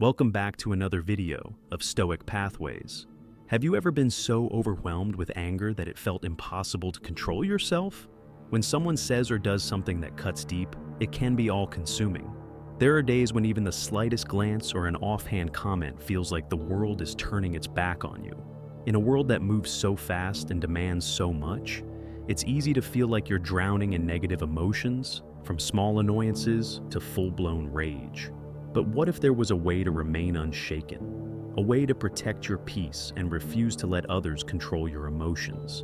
Welcome back to another video of Stoic Pathways. Have you ever been so overwhelmed with anger that it felt impossible to control yourself? When someone says or does something that cuts deep, it can be all-consuming. There are days when even the slightest glance or an offhand comment feels like the world is turning its back on you. In a world that moves so fast and demands so much, it's easy to feel like you're drowning in negative emotions, from small annoyances to full-blown rage. But what if there was a way to remain unshaken? A way to protect your peace and refuse to let others control your emotions?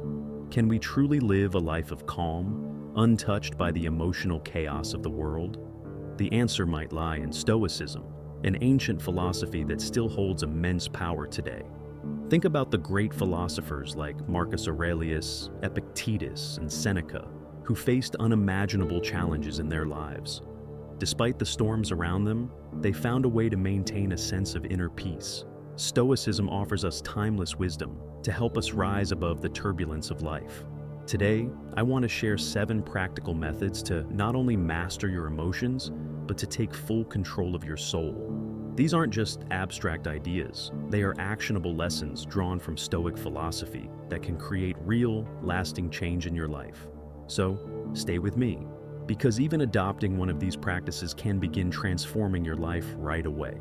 Can we truly live a life of calm, untouched by the emotional chaos of the world? The answer might lie in Stoicism, an ancient philosophy that still holds immense power today. Think about the great philosophers like Marcus Aurelius, Epictetus, and Seneca, who faced unimaginable challenges in their lives. Despite the storms around them, they found a way to maintain a sense of inner peace. Stoicism offers us timeless wisdom to help us rise above the turbulence of life. Today, I want to share 7 practical methods to not only master your emotions, but to take full control of your soul. These aren't just abstract ideas. They are actionable lessons drawn from Stoic philosophy that can create real, lasting change in your life. So, stay with me, because even adopting one of these practices can begin transforming your life right away.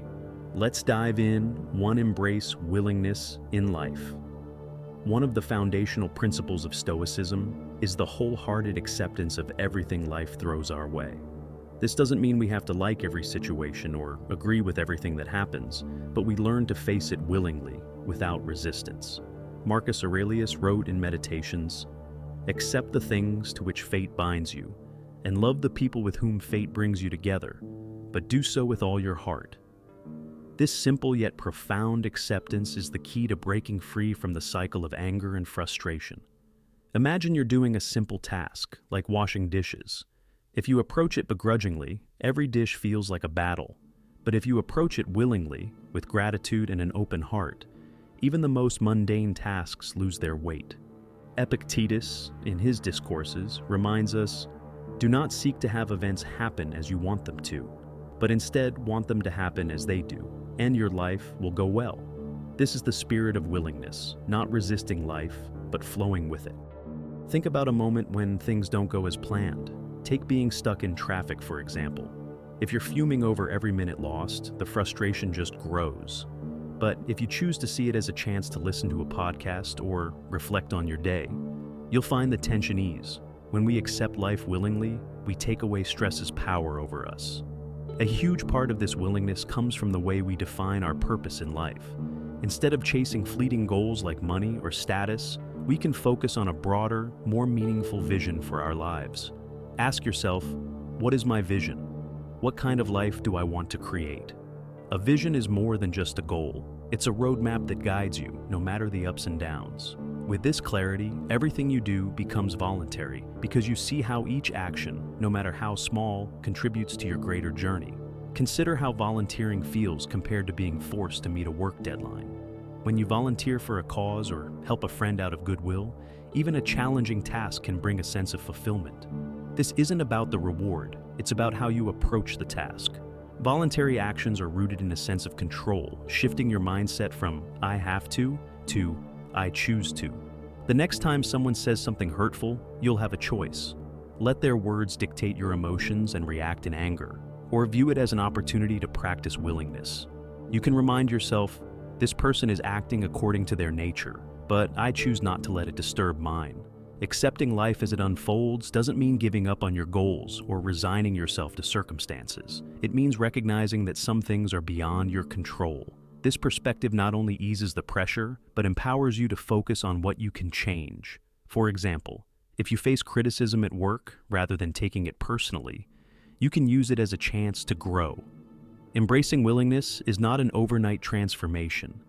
Let's dive in. 1. Embrace willingness in life. One of the foundational principles of Stoicism is the wholehearted acceptance of everything life throws our way. This doesn't mean we have to like every situation or agree with everything that happens, but we learn to face it willingly, without resistance. Marcus Aurelius wrote in Meditations, "Accept the things to which fate binds you, and love the people with whom fate brings you together, but do so with all your heart." This simple yet profound acceptance is the key to breaking free from the cycle of anger and frustration. Imagine you're doing a simple task, like washing dishes. If you approach it begrudgingly, every dish feels like a battle. But if you approach it willingly, with gratitude and an open heart, even the most mundane tasks lose their weight. Epictetus, in his discourses, reminds us, "Do not seek to have events happen as you want them to, but instead want them to happen as they do, and your life will go well." This is the spirit of willingness, not resisting life, but flowing with it. Think about a moment when things don't go as planned. Take being stuck in traffic, for example. If you're fuming over every minute lost, the frustration just grows. But if you choose to see it as a chance to listen to a podcast or reflect on your day, you'll find the tension ease. When we accept life willingly, we take away stress's power over us. A huge part of this willingness comes from the way we define our purpose in life. Instead of chasing fleeting goals like money or status, we can focus on a broader, more meaningful vision for our lives. Ask yourself, what is my vision? What kind of life do I want to create? A vision is more than just a goal. It's a roadmap that guides you, no matter the ups and downs. With this clarity, everything you do becomes voluntary because you see how each action, no matter how small, contributes to your greater journey. Consider how volunteering feels compared to being forced to meet a work deadline. When you volunteer for a cause or help a friend out of goodwill, even a challenging task can bring a sense of fulfillment. This isn't about the reward, it's about how you approach the task. Voluntary actions are rooted in a sense of control, shifting your mindset from "I have to" "I choose to." The next time someone says something hurtful, you'll have a choice. Let their words dictate your emotions and react in anger, or view it as an opportunity to practice willingness. You can remind yourself, this person is acting according to their nature, but I choose not to let it disturb mine. Accepting life as it unfolds doesn't mean giving up on your goals or resigning yourself to circumstances. It means recognizing that some things are beyond your control. This perspective not only eases the pressure, but empowers you to focus on what you can change. For example, if you face criticism at work rather than taking it personally, you can use it as a chance to grow. Embracing willingness is not an overnight transformation.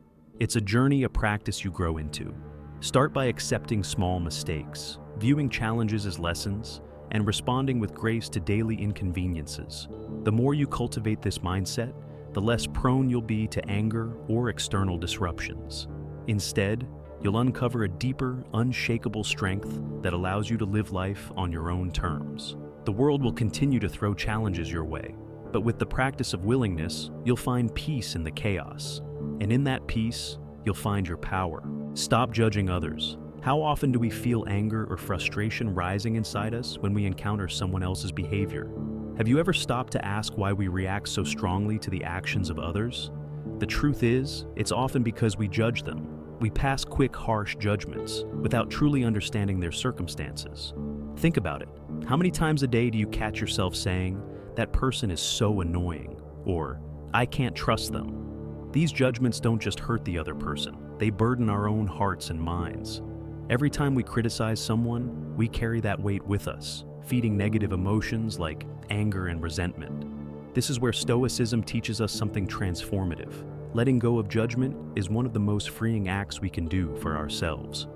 It's a journey, a practice you grow into. Start by accepting small mistakes, viewing challenges as lessons, and responding with grace to daily inconveniences. The more you cultivate this mindset, the less prone you'll be to anger or external disruptions. Instead, you'll uncover a deeper, unshakable strength that allows you to live life on your own terms. The world will continue to throw challenges your way, But with the practice of willingness, you'll find peace in the chaos. And in that peace, you'll find your power. Stop judging others. How often do we feel anger or frustration rising inside us when we encounter someone else's behavior? Have you ever stopped to ask why we react so strongly to the actions of others? The truth is, it's often because we judge them. We pass quick, harsh judgments without truly understanding their circumstances. Think about it. How many times a day do you catch yourself saying, "That person is so annoying," or "I can't trust them"? These judgments don't just hurt the other person, they burden our own hearts and minds. Every time we criticize someone, we carry that weight with us, feeding negative emotions like anger and resentment. This is where Stoicism teaches us something transformative. Letting go of judgment is one of the most freeing acts we can do for ourselves.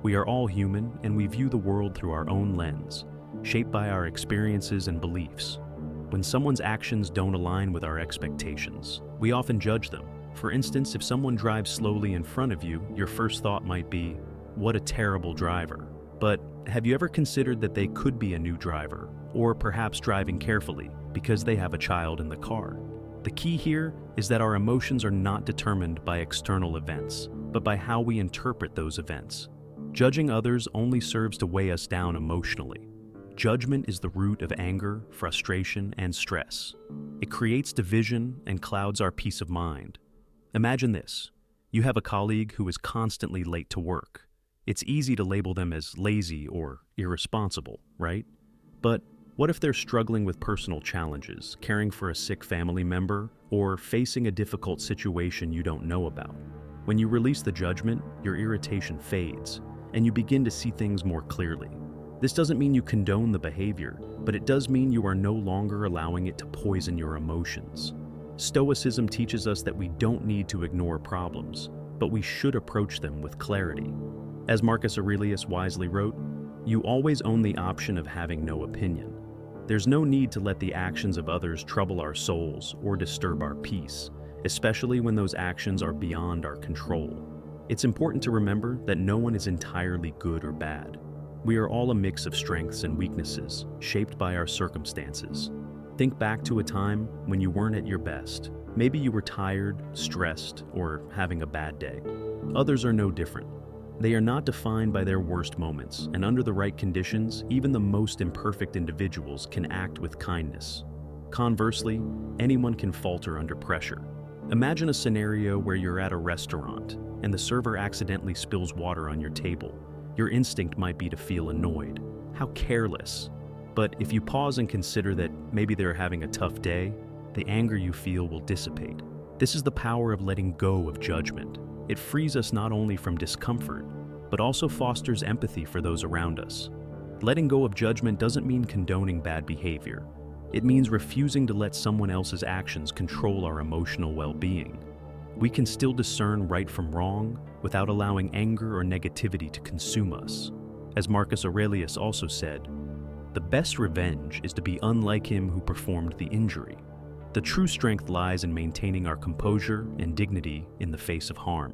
We are all human, and we view the world through our own lens, shaped by our experiences and beliefs. When someone's actions don't align with our expectations, we often judge them. For instance, if someone drives slowly in front of you, your first thought might be, "What a terrible driver." But have you ever considered that they could be a new driver, or perhaps driving carefully because they have a child in the car? The key here is that our emotions are not determined by external events, but by how we interpret those events. Judging others only serves to weigh us down emotionally. Judgment is the root of anger, frustration, and stress. It creates division and clouds our peace of mind. Imagine this. You have a colleague who is constantly late to work. It's easy to label them as lazy or irresponsible, right? But what if they're struggling with personal challenges, caring for a sick family member, or facing a difficult situation you don't know about? When you release the judgment, your irritation fades, and you begin to see things more clearly. This doesn't mean you condone the behavior, but it does mean you are no longer allowing it to poison your emotions. Stoicism teaches us that we don't need to ignore problems, but we should approach them with clarity. As Marcus Aurelius wisely wrote, "You always own the option of having no opinion." There's no need to let the actions of others trouble our souls or disturb our peace, especially when those actions are beyond our control. It's important to remember that no one is entirely good or bad. We are all a mix of strengths and weaknesses, shaped by our circumstances. Think back to a time when you weren't at your best. Maybe you were tired, stressed, or having a bad day. Others are no different. They are not defined by their worst moments, and under the right conditions, even the most imperfect individuals can act with kindness. Conversely, anyone can falter under pressure. Imagine a scenario where you're at a restaurant, and the server accidentally spills water on your table. Your instinct might be to feel annoyed. How careless. But if you pause and consider that maybe they're having a tough day, the anger you feel will dissipate. This is the power of letting go of judgment. It frees us not only from discomfort, but also fosters empathy for those around us. Letting go of judgment doesn't mean condoning bad behavior. It means refusing to let someone else's actions control our emotional well-being. We can still discern right from wrong without allowing anger or negativity to consume us. As Marcus Aurelius also said, "The best revenge is to be unlike him who performed the injury." The true strength lies in maintaining our composure and dignity in the face of harm.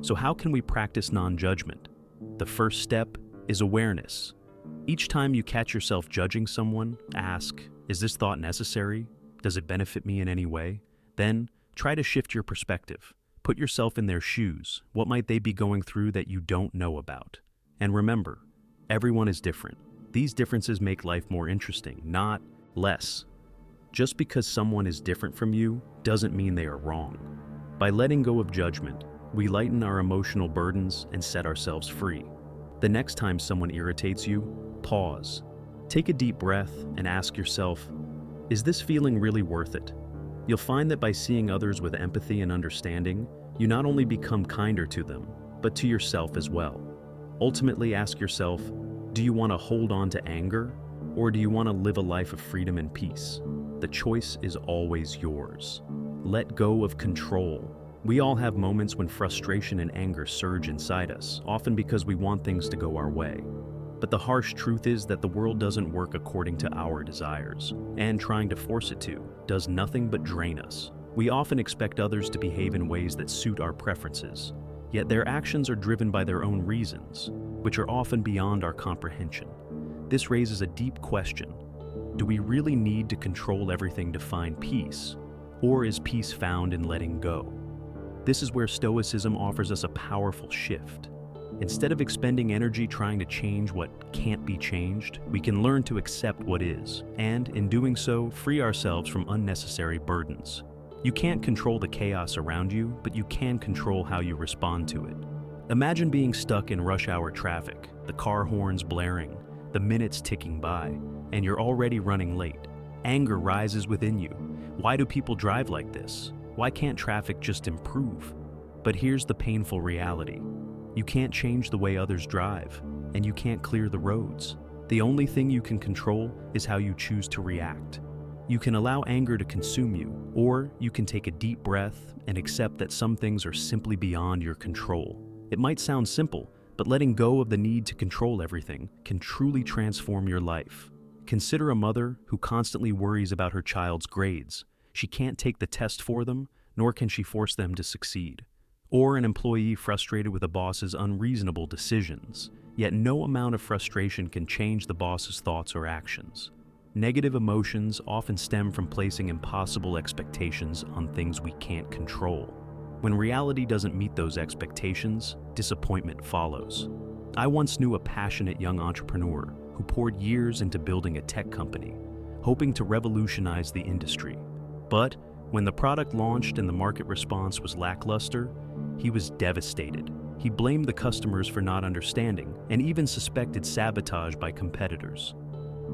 So how can we practice non-judgment? The first step is awareness. Each time you catch yourself judging someone, ask, "Is this thought necessary? Does it benefit me in any way?" Then, try to shift your perspective. Put yourself in their shoes. What might they be going through that you don't know about? And remember, everyone is different. These differences make life more interesting, not less. Just because someone is different from you doesn't mean they are wrong. By letting go of judgment, we lighten our emotional burdens and set ourselves free. The next time someone irritates you, pause. Take a deep breath and ask yourself, "Is this feeling really worth it?" You'll find that by seeing others with empathy and understanding, you not only become kinder to them, but to yourself as well. Ultimately, ask yourself, do you want to hold on to anger, or do you want to live a life of freedom and peace? The choice is always yours. Let go of control. We all have moments when frustration and anger surge inside us, often because we want things to go our way. But the harsh truth is that the world doesn't work according to our desires, and trying to force it to does nothing but drain us. We often expect others to behave in ways that suit our preferences, yet their actions are driven by their own reasons, which are often beyond our comprehension. This raises a deep question. Do we really need to control everything to find peace? Or is peace found in letting go? This is where Stoicism offers us a powerful shift. Instead of expending energy trying to change what can't be changed, we can learn to accept what is, and in doing so, free ourselves from unnecessary burdens. You can't control the chaos around you, but you can control how you respond to it. Imagine being stuck in rush hour traffic, the car horns blaring, the minutes ticking by, and you're already running late. Anger rises within you. Why do people drive like this? Why can't traffic just improve? But here's the painful reality. You can't change the way others drive, and you can't clear the roads. The only thing you can control is how you choose to react. You can allow anger to consume you, or you can take a deep breath and accept that some things are simply beyond your control. It might sound simple, but letting go of the need to control everything can truly transform your life. Consider a mother who constantly worries about her child's grades. She can't take the test for them, nor can she force them to succeed. Or an employee frustrated with a boss's unreasonable decisions, yet no amount of frustration can change the boss's thoughts or actions. Negative emotions often stem from placing impossible expectations on things we can't control. When reality doesn't meet those expectations, disappointment follows. I once knew a passionate young entrepreneur who poured years into building a tech company, hoping to revolutionize the industry. But when the product launched and the market response was lackluster, he was devastated. He blamed the customers for not understanding and even suspected sabotage by competitors.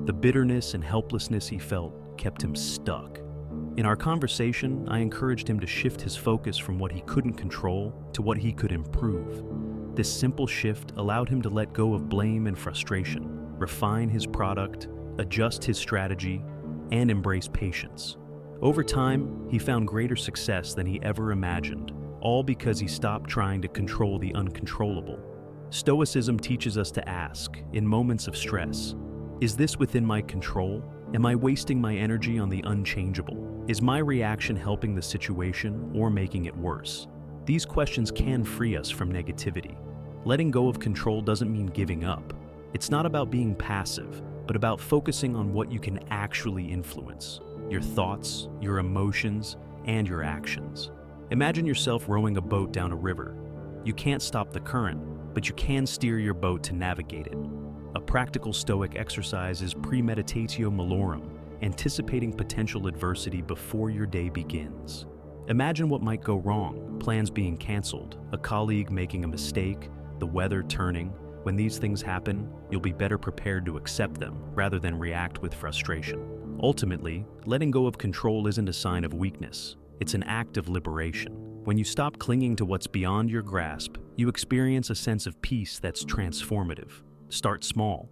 The bitterness and helplessness he felt kept him stuck. In our conversation, I encouraged him to shift his focus from what he couldn't control to what he could improve. This simple shift allowed him to let go of blame and frustration, refine his product, adjust his strategy, and embrace patience. Over time, he found greater success than he ever imagined, all because he stopped trying to control the uncontrollable. Stoicism teaches us to ask, in moments of stress, is this within my control? Am I wasting my energy on the unchangeable? Is my reaction helping the situation or making it worse? These questions can free us from negativity. Letting go of control doesn't mean giving up. It's not about being passive, but about focusing on what you can actually influence: your thoughts, your emotions, and your actions. Imagine yourself rowing a boat down a river. You can't stop the current, but you can steer your boat to navigate it. A practical Stoic exercise is premeditatio malorum, anticipating potential adversity before your day begins. Imagine what might go wrong: plans being canceled, a colleague making a mistake, the weather turning. When these things happen, you'll be better prepared to accept them rather than react with frustration. Ultimately, letting go of control isn't a sign of weakness. It's an act of liberation. When you stop clinging to what's beyond your grasp, you experience a sense of peace that's transformative. Start small.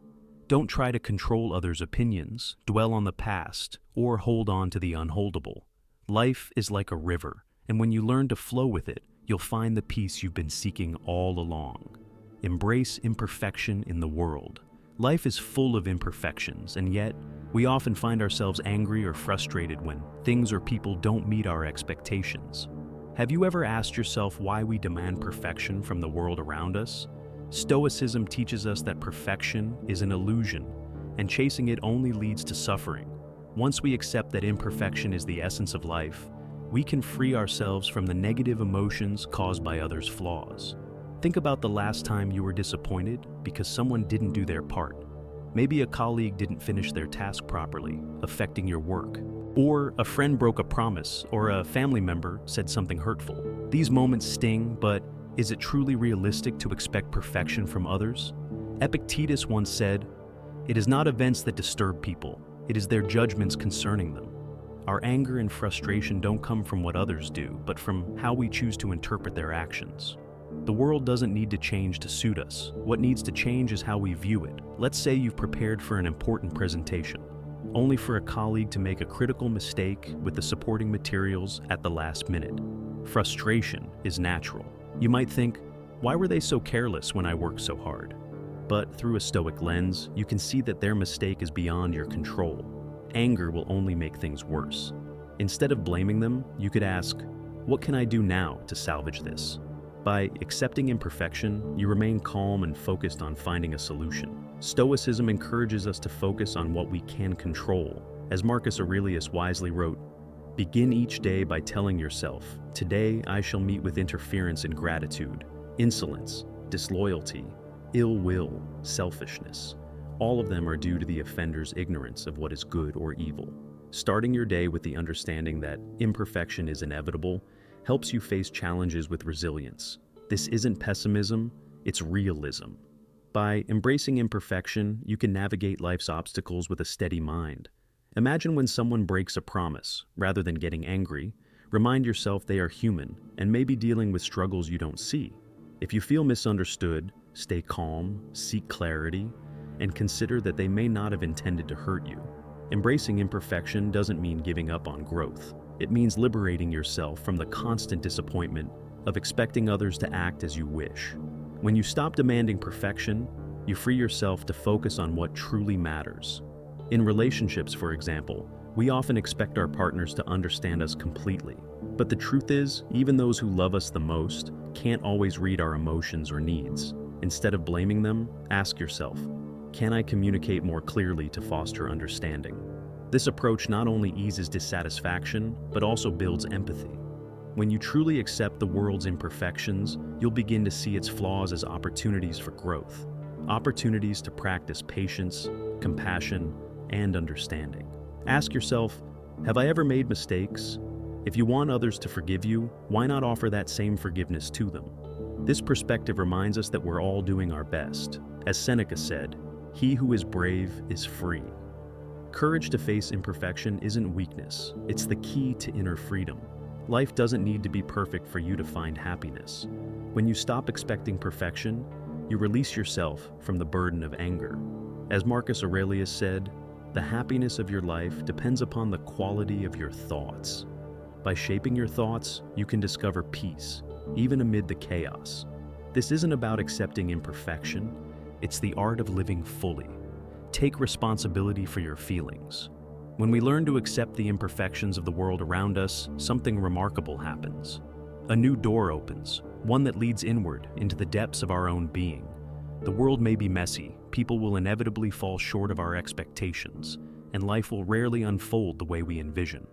Don't try to control others' opinions, dwell on the past, or hold on to the unholdable. Life is like a river, and when you learn to flow with it, you'll find the peace you've been seeking all along. Embrace imperfection in the world. Life is full of imperfections, and yet, we often find ourselves angry or frustrated when things or people don't meet our expectations. Have you ever asked yourself why we demand perfection from the world around us? Stoicism teaches us that perfection is an illusion, and chasing it only leads to suffering. Once we accept that imperfection is the essence of life, we can free ourselves from the negative emotions caused by others' flaws. Think about the last time you were disappointed because someone didn't do their part. Maybe a colleague didn't finish their task properly, affecting your work. Or a friend broke a promise, or a family member said something hurtful. These moments sting, but is it truly realistic to expect perfection from others? Epictetus once said, "It is not events that disturb people, it is their judgments concerning them." Our anger and frustration don't come from what others do, but from how we choose to interpret their actions. The world doesn't need to change to suit us. What needs to change is how we view it. Let's say you've prepared for an important presentation, only for a colleague to make a critical mistake with the supporting materials at the last minute. Frustration is natural. You might think, why were they so careless when I worked so hard? But through a Stoic lens, you can see that their mistake is beyond your control. Anger will only make things worse. Instead of blaming them, you could ask, what can I do now to salvage this? By accepting imperfection, you remain calm and focused on finding a solution. Stoicism encourages us to focus on what we can control. As Marcus Aurelius wisely wrote, "Begin each day by telling yourself, 'Today I shall meet with interference and ingratitude, insolence, disloyalty, ill will, selfishness.' All of them are due to the offender's ignorance of what is good or evil." Starting your day with the understanding that imperfection is inevitable helps you face challenges with resilience. This isn't pessimism, it's realism. By embracing imperfection, you can navigate life's obstacles with a steady mind. Imagine when someone breaks a promise. Rather than getting angry, remind yourself they are human and may be dealing with struggles you don't see. If you feel misunderstood, stay calm, seek clarity, and consider that they may not have intended to hurt you. Embracing imperfection doesn't mean giving up on growth. It means liberating yourself from the constant disappointment of expecting others to act as you wish. When you stop demanding perfection, you free yourself to focus on what truly matters. In relationships, for example, we often expect our partners to understand us completely. But the truth is, even those who love us the most can't always read our emotions or needs. Instead of blaming them, ask yourself, can I communicate more clearly to foster understanding? This approach not only eases dissatisfaction, but also builds empathy. When you truly accept the world's imperfections, you'll begin to see its flaws as opportunities for growth, opportunities to practice patience, compassion, and understanding. Ask yourself, have I ever made mistakes? If you want others to forgive you, why not offer that same forgiveness to them? This perspective reminds us that we're all doing our best. As Seneca said, "He who is brave is free." Courage to face imperfection isn't weakness, it's the key to inner freedom. Life doesn't need to be perfect for you to find happiness. When you stop expecting perfection, you release yourself from the burden of anger. As Marcus Aurelius said, "The happiness of your life depends upon the quality of your thoughts." By shaping your thoughts, you can discover peace, even amid the chaos. This isn't about accepting imperfection, it's the art of living fully. Take responsibility for your feelings. When we learn to accept the imperfections of the world around us, something remarkable happens. A new door opens, one that leads inward into the depths of our own being. The world may be messy, people will inevitably fall short of our expectations, and life will rarely unfold the way we envision.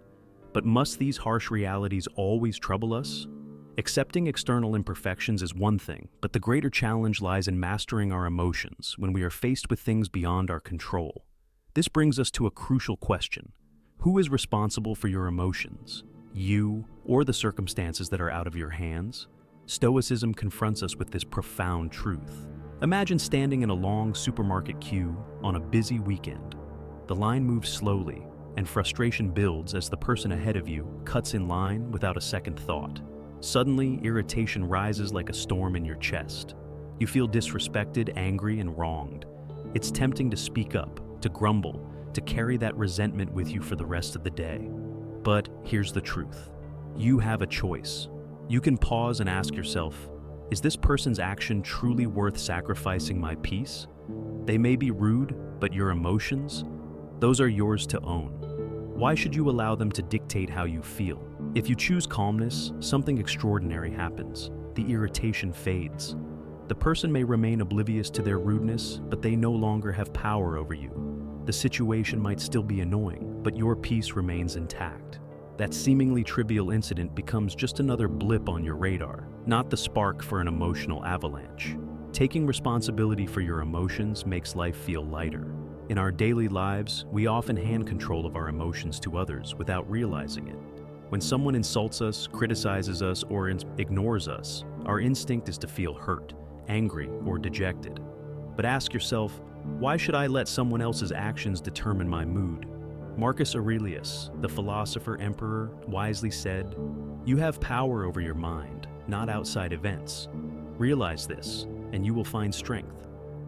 But must these harsh realities always trouble us? Accepting external imperfections is one thing, but the greater challenge lies in mastering our emotions when we are faced with things beyond our control. This brings us to a crucial question. Who is responsible for your emotions? You or the circumstances that are out of your hands? Stoicism confronts us with this profound truth. Imagine standing in a long supermarket queue on a busy weekend. The line moves slowly, and frustration builds as the person ahead of you cuts in line without a second thought. Suddenly, irritation rises like a storm in your chest. You feel disrespected, angry, and wronged. It's tempting to speak up, to grumble, to carry that resentment with you for the rest of the day. But here's the truth. You have a choice. You can pause and ask yourself, is this person's action truly worth sacrificing my peace? They may be rude, but your emotions? Those are yours to own. Why should you allow them to dictate how you feel? If you choose calmness, something extraordinary happens. The irritation fades. The person may remain oblivious to their rudeness, but they no longer have power over you. The situation might still be annoying, but your peace remains intact. That seemingly trivial incident becomes just another blip on your radar, not the spark for an emotional avalanche. Taking responsibility for your emotions makes life feel lighter. In our daily lives, we often hand control of our emotions to others without realizing it. When someone insults us, criticizes us, or ignores us, our instinct is to feel hurt, angry, or dejected. But ask yourself, why should I let someone else's actions determine my mood? Marcus Aurelius, the philosopher emperor, wisely said, "You have power over your mind, not outside events. Realize this, and you will find strength."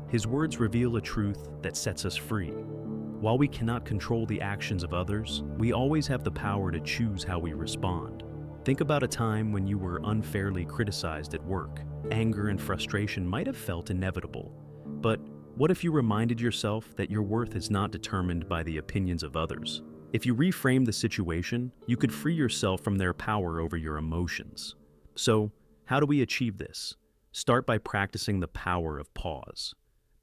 His words reveal a truth that sets us free. While we cannot control the actions of others, we always have the power to choose how we respond. Think about a time when you were unfairly criticized at work. Anger and frustration might have felt inevitable. But what if you reminded yourself that your worth is not determined by the opinions of others? If you reframe the situation, you could free yourself from their power over your emotions. So, how do we achieve this? Start by practicing the power of pause.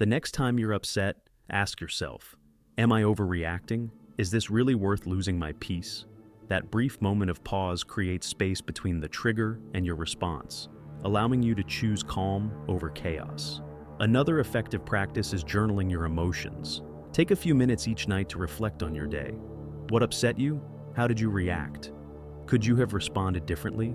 The next time you're upset, ask yourself, am I overreacting? Is this really worth losing my peace? That brief moment of pause creates space between the trigger and your response, allowing you to choose calm over chaos. Another effective practice is journaling your emotions. Take a few minutes each night to reflect on your day. What upset you? How did you react? Could you have responded differently?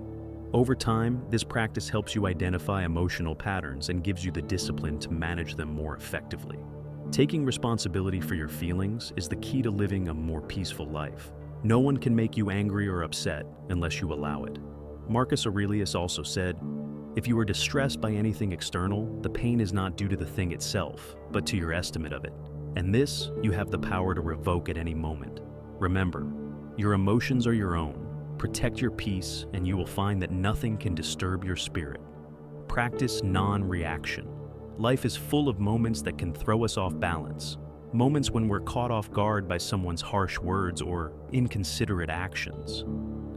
Over time, this practice helps you identify emotional patterns and gives you the discipline to manage them more effectively. Taking responsibility for your feelings is the key to living a more peaceful life. No one can make you angry or upset unless you allow it. Marcus Aurelius also said, "If you are distressed by anything external, the pain is not due to the thing itself, but to your estimate of it. And this, you have the power to revoke at any moment." Remember, your emotions are your own. Protect your peace, and you will find that nothing can disturb your spirit. Practice non-reaction. Life is full of moments that can throw us off balance. Moments when we're caught off guard by someone's harsh words or inconsiderate actions.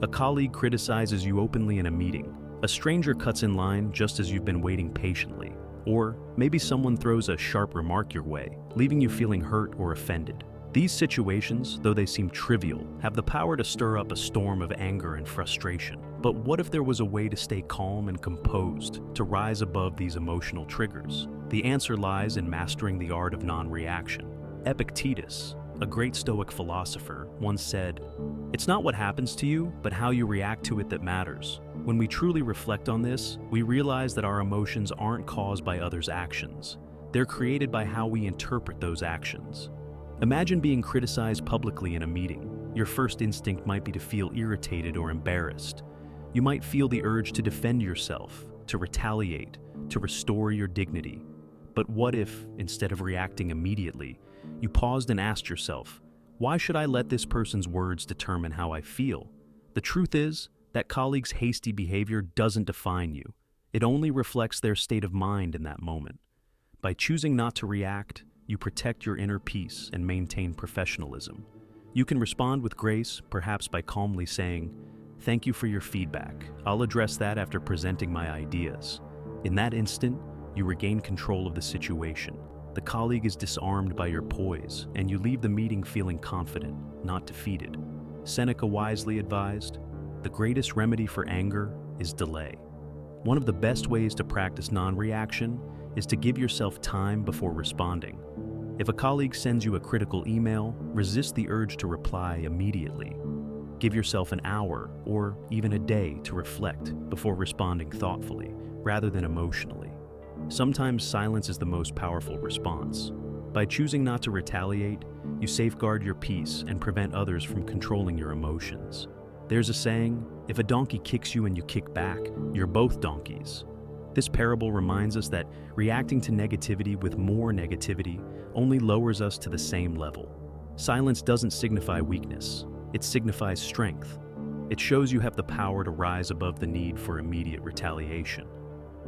A colleague criticizes you openly in a meeting. A stranger cuts in line just as you've been waiting patiently. Or maybe someone throws a sharp remark your way, leaving you feeling hurt or offended. These situations, though they seem trivial, have the power to stir up a storm of anger and frustration. But what if there was a way to stay calm and composed, to rise above these emotional triggers? The answer lies in mastering the art of non-reaction. Epictetus, a great Stoic philosopher, once said, "It's not what happens to you, but how you react to it that matters." When we truly reflect on this, we realize that our emotions aren't caused by others' actions. They're created by how we interpret those actions. Imagine being criticized publicly in a meeting. Your first instinct might be to feel irritated or embarrassed. You might feel the urge to defend yourself, to retaliate, to restore your dignity. But what if, instead of reacting immediately, you paused and asked yourself, why should I let this person's words determine how I feel? The truth is, that colleague's hasty behavior doesn't define you. It only reflects their state of mind in that moment. By choosing not to react, you protect your inner peace and maintain professionalism. You can respond with grace, perhaps by calmly saying, "Thank you for your feedback. I'll address that after presenting my ideas." In that instant, you regain control of the situation. The colleague is disarmed by your poise, and you leave the meeting feeling confident, not defeated. Seneca wisely advised, "The greatest remedy for anger is delay." One of the best ways to practice non-reaction is to give yourself time before responding. If a colleague sends you a critical email, resist the urge to reply immediately. Give yourself an hour or even a day to reflect before responding thoughtfully, rather than emotionally. Sometimes silence is the most powerful response. By choosing not to retaliate, you safeguard your peace and prevent others from controlling your emotions. There's a saying, if a donkey kicks you and you kick back, you're both donkeys. This parable reminds us that reacting to negativity with more negativity only lowers us to the same level. Silence doesn't signify weakness, it signifies strength. It shows you have the power to rise above the need for immediate retaliation.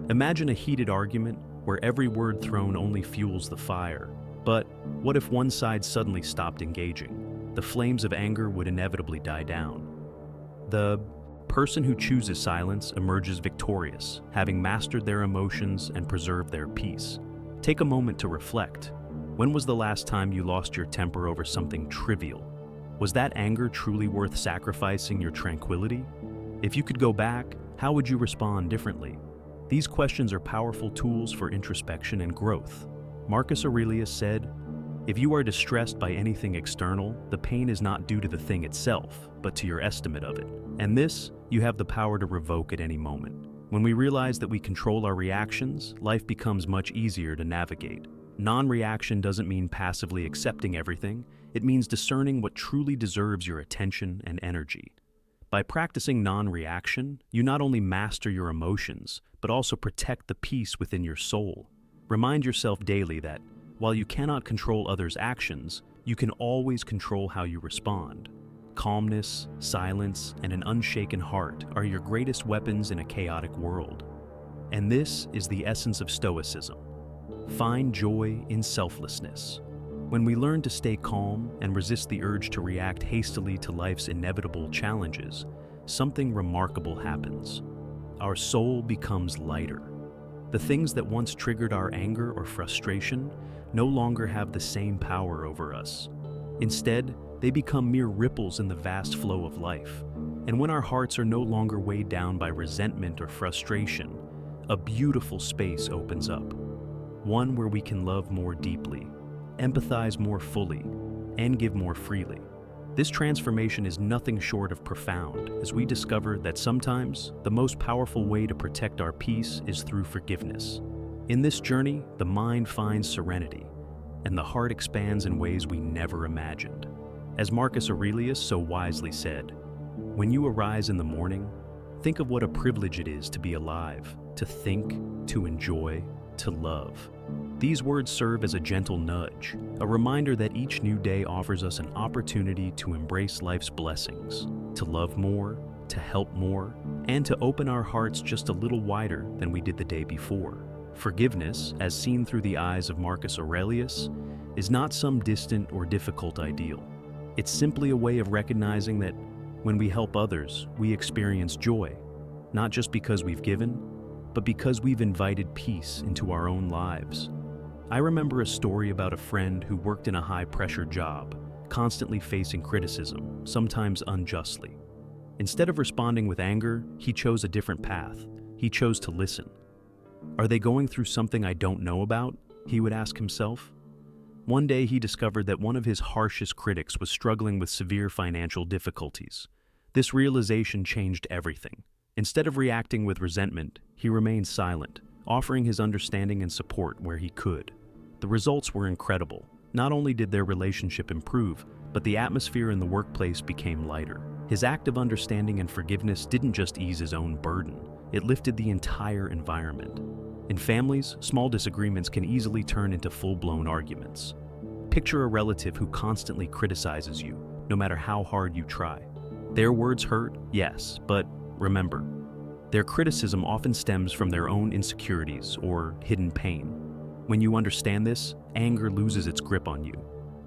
Imagine a heated argument where every word thrown only fuels the fire. But what if one side suddenly stopped engaging? The flames of anger would inevitably die down. The person who chooses silence emerges victorious, having mastered their emotions and preserved their peace. Take a moment to reflect. When was the last time you lost your temper over something trivial? Was that anger truly worth sacrificing your tranquility? If you could go back, how would you respond differently? These questions are powerful tools for introspection and growth. Marcus Aurelius said, "If you are distressed by anything external, the pain is not due to the thing itself, but to your estimate of it. And this, you have the power to revoke at any moment." When we realize that we control our reactions, life becomes much easier to navigate. Non-reaction doesn't mean passively accepting everything, it means discerning what truly deserves your attention and energy. By practicing non-reaction, you not only master your emotions, but also protect the peace within your soul. Remind yourself daily that, while you cannot control others' actions, you can always control how you respond. Calmness, silence, and an unshaken heart are your greatest weapons in a chaotic world. And this is the essence of Stoicism. Find joy in selflessness. When we learn to stay calm and resist the urge to react hastily to life's inevitable challenges, something remarkable happens. Our soul becomes lighter. The things that once triggered our anger or frustration no longer have the same power over us. Instead, they become mere ripples in the vast flow of life. And when our hearts are no longer weighed down by resentment or frustration, a beautiful space opens up. One where we can love more deeply, empathize more fully, and give more freely. This transformation is nothing short of profound, as we discover that sometimes the most powerful way to protect our peace is through forgiveness. In this journey, the mind finds serenity, and the heart expands in ways we never imagined. As Marcus Aurelius so wisely said, "When you arise in the morning, think of what a privilege it is to be alive, to think, to enjoy, to love." These words serve as a gentle nudge, a reminder that each new day offers us an opportunity to embrace life's blessings, to love more, to help more, and to open our hearts just a little wider than we did the day before. Forgiveness, as seen through the eyes of Marcus Aurelius, is not some distant or difficult ideal. It's simply a way of recognizing that when we help others, we experience joy, not just because we've given, but because we've invited peace into our own lives. I remember a story about a friend who worked in a high-pressure job, constantly facing criticism, sometimes unjustly. Instead of responding with anger, he chose a different path. He chose to listen. "Are they going through something I don't know about?" he would ask himself. One day he discovered that one of his harshest critics was struggling with severe financial difficulties. This realization changed everything. Instead of reacting with resentment, he remained silent, offering his understanding and support where he could. The results were incredible. Not only did their relationship improve, but the atmosphere in the workplace became lighter. His act of understanding and forgiveness didn't just ease his own burden, it lifted the entire environment. In families, small disagreements can easily turn into full-blown arguments. Picture a relative who constantly criticizes you, no matter how hard you try. Their words hurt, yes, but remember, their criticism often stems from their own insecurities or hidden pain. When you understand this, anger loses its grip on you.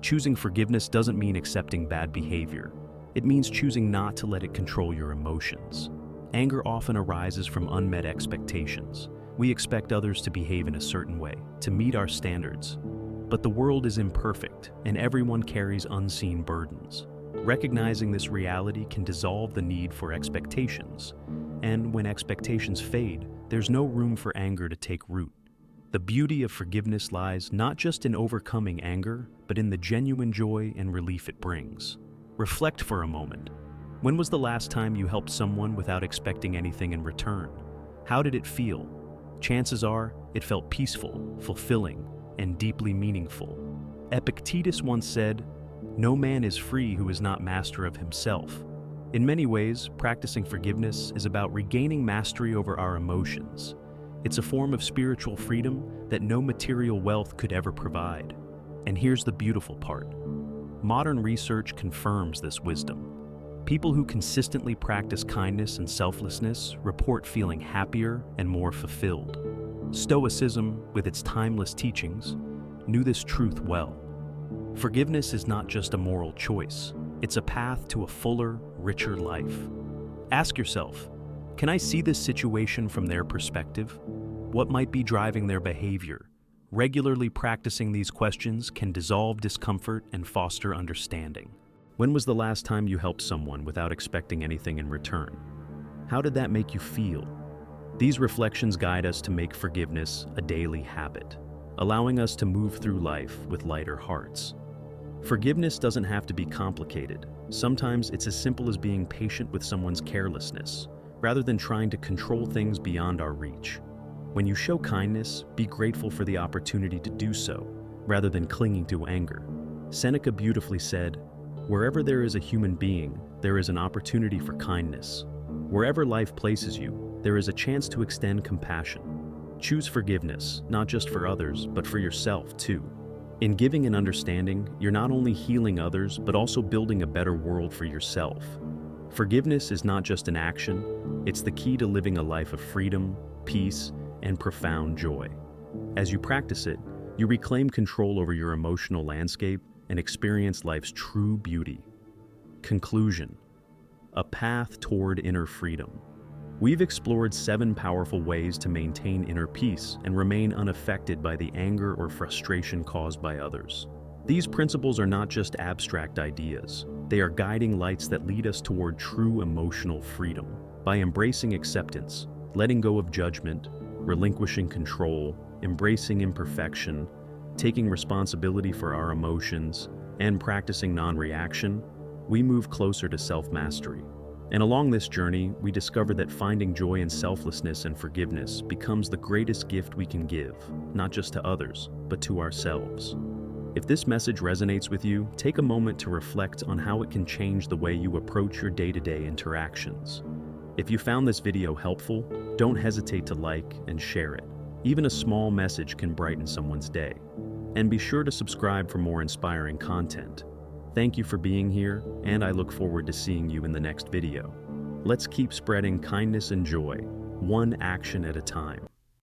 Choosing forgiveness doesn't mean accepting bad behavior. It means choosing not to let it control your emotions. Anger often arises from unmet expectations. We expect others to behave in a certain way, to meet our standards. But the world is imperfect, and everyone carries unseen burdens. Recognizing this reality can dissolve the need for expectations. And when expectations fade, there's no room for anger to take root. The beauty of forgiveness lies not just in overcoming anger, but in the genuine joy and relief it brings. Reflect for a moment. When was the last time you helped someone without expecting anything in return? How did it feel? Chances are, it felt peaceful, fulfilling, and deeply meaningful. Epictetus once said, "No man is free who is not master of himself." In many ways, practicing forgiveness is about regaining mastery over our emotions. It's a form of spiritual freedom that no material wealth could ever provide. And here's the beautiful part. Modern research confirms this wisdom. People who consistently practice kindness and selflessness report feeling happier and more fulfilled. Stoicism, with its timeless teachings, knew this truth well. Forgiveness is not just a moral choice, it's a path to a fuller, richer life. Ask yourself, can I see this situation from their perspective? What might be driving their behavior? Regularly practicing these questions can dissolve discomfort and foster understanding. When was the last time you helped someone without expecting anything in return? How did that make you feel? These reflections guide us to make forgiveness a daily habit, allowing us to move through life with lighter hearts. Forgiveness doesn't have to be complicated. Sometimes it's as simple as being patient with someone's carelessness, rather than trying to control things beyond our reach. When you show kindness, be grateful for the opportunity to do so, rather than clinging to anger. Seneca beautifully said, "Wherever there is a human being, there is an opportunity for kindness. Wherever life places you, there is a chance to extend compassion." Choose forgiveness, not just for others, but for yourself too. In giving and understanding, you're not only healing others, but also building a better world for yourself. Forgiveness is not just an action, it's the key to living a life of freedom, peace, and profound joy. As you practice it, you reclaim control over your emotional landscape and experience life's true beauty. Conclusion: a path toward inner freedom. We've explored 7 powerful ways to maintain inner peace and remain unaffected by the anger or frustration caused by others. These principles are not just abstract ideas. They are guiding lights that lead us toward true emotional freedom. By embracing acceptance, letting go of judgment, relinquishing control, embracing imperfection, taking responsibility for our emotions, and practicing non-reaction, we move closer to self-mastery. And along this journey, we discover that finding joy in selflessness and forgiveness becomes the greatest gift we can give, not just to others, but to ourselves. If this message resonates with you, take a moment to reflect on how it can change the way you approach your day-to-day interactions. If you found this video helpful, don't hesitate to like and share it. Even a small message can brighten someone's day. And be sure to subscribe for more inspiring content. Thank you for being here, and I look forward to seeing you in the next video. Let's keep spreading kindness and joy, one action at a time.